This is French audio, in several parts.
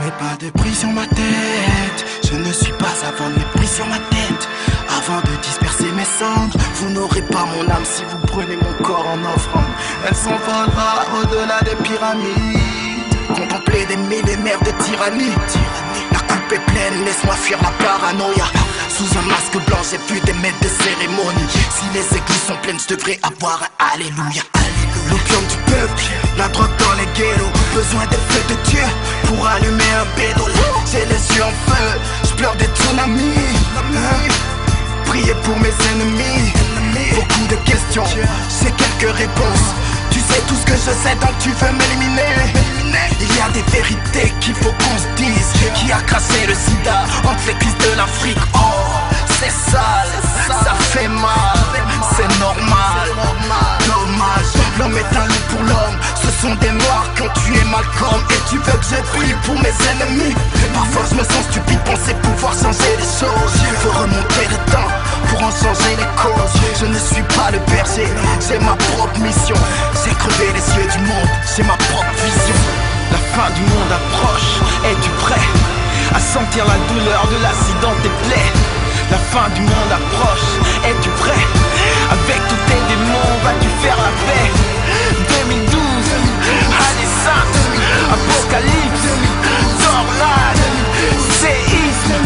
n'aurai pas de prix sur ma tête. Je ne suis pas avant de prix sur ma tête. Avant de disperser mes cendres, vous n'aurez pas mon âme si vous prenez mon corps en offrande. Elle s'envolera au-delà des pyramides. Contempler des millénaires de tyrannie. La coupe est pleine, laisse-moi fuir la paranoïa. Sous un masque blanc, j'ai vu des maîtres de cérémonie. Si les églises sont pleines, je devrais avoir un alléluia. L'opium du peuple, la drogue dans les ghettos. Besoin des feux de Dieu pour allumer un bédo. J'ai les yeux en feu, je pleure des tsunamis. Priez pour mes ennemis. Beaucoup de questions, j'ai quelques réponses. Tu sais tout ce que je sais donc tu veux m'éliminer. Il y a des vérités qu'il faut qu'on se dise. Qui a craché le sida entre les cuisses de l'Afrique? Oh, c'est sale, ça fait mal, c'est normal. Dommage, l'homme est un loup pour l'homme. Ce sont des noirs qui ont tué Malcolm. Et tu veux que je prie pour mes ennemis? Parfois je me sens stupide, penser pouvoir changer les choses. Faut remonter le temps pour en changer les causes. Je ne suis pas le berger, j'ai ma propre mission. J'ai crevé les yeux du monde, j'ai ma propre vision. La fin du monde approche, es-tu prêt à sentir la douleur de l'accident tes plaies? La fin du monde approche, es-tu prêt? Avec tous tes démons, vas-tu faire la paix? 2012, année sainte, apocalypse, tornade, séisme,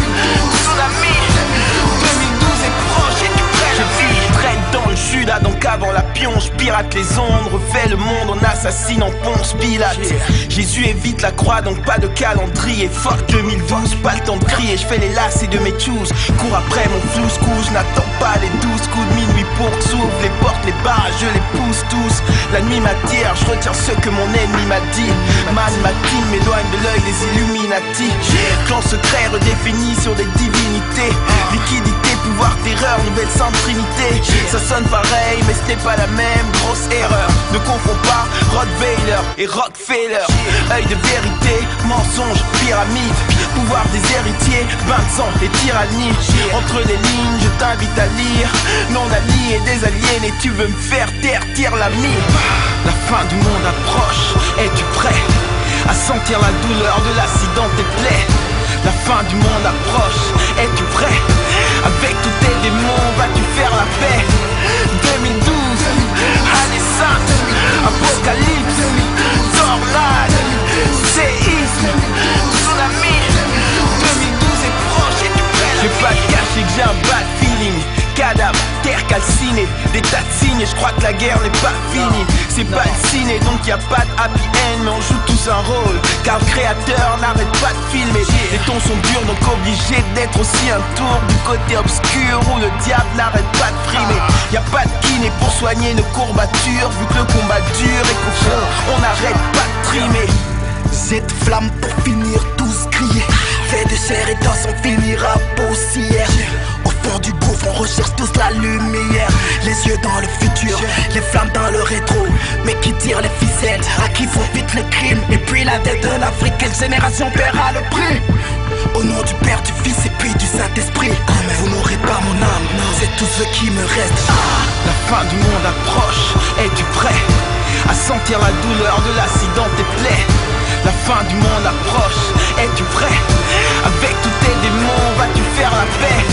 tsunami. 2012 est proche, es-tu prêt? Je traîne dans le Judas, donc avant la pionge, pirate les ondes, refait le monde en assassinant Ponce Pilate. Jésus évite la croix, donc pas de calendrier. Fuck 2012, pas le temps de crier, je fais les lacets de mes choux. Cours après mon flou couche, n'attends pas les 12 coups de minuit pour que s'ouvrent les portes, les barrages, je les pousse tous. La nuit m'attire, je retiens ce que mon ennemi m'a dit. Man, ma team m'éloigne de l'œil des Illuminati. Clan secret redéfini sur des divinités. Liquidité, pouvoir, terreur, nouvelle sainte trinité. Ça sonne pareil, mais ce n'est pas la même, grosse erreur. Ne confonds pas Rottweiler et Rockefeller. Œil de vérité, mensonge, pyramide. Pouvoir des héritiers, bain de sang et tyrannie. Entre les lignes, je t'invite à lire. Non alliés, des aliénés, tu veux me faire taire, tire l'ami. La fin du monde approche, es-tu prêt à sentir la douleur de l'accident tes plaies? La fin du monde approche, es-tu prêt? Avec tous tes démons, vas-tu faire la paix? 2012, année sainte, apocalypse, tornade, séisme, tsunami. 2012 est proche, es-tu prêt? Je vais pas te cacher que j'ai un bad feeling. Cadavre, terre calcinée, des tas de signes, je crois que la guerre n'est pas finie. C'est pas le ciné, donc y a pas de happy end, mais on joue tous un rôle, car le créateur n'arrête pas de filmer. Les tons sont durs, donc obligé d'être aussi un tour du côté obscur où le diable n'arrête pas de frimer. Y a pas de kiné pour soigner nos courbatures, vu que le combat dure et qu'au fond, on n'arrête pas de trimer. Cette flamme pour finir tous crier. Fait de chair et d'os, on finira poussière. Au fond du gouffre, on recherche tous la lumière. Les yeux dans le futur, les flammes dans le rétro. Mais qui tire les ficelles, à qui font vite le crime. Et puis la dette de l'Afrique, quelle génération paiera le prix? Au nom du Père, du Fils et puis du Saint-Esprit. Vous n'aurez pas mon âme, c'est tout ce qui me reste. La fin du monde approche, es-tu prêt à sentir la douleur de l'accident tes plaies? La fin du monde approche, es-tu prêt? Avec tous tes démons, vas-tu faire la paix?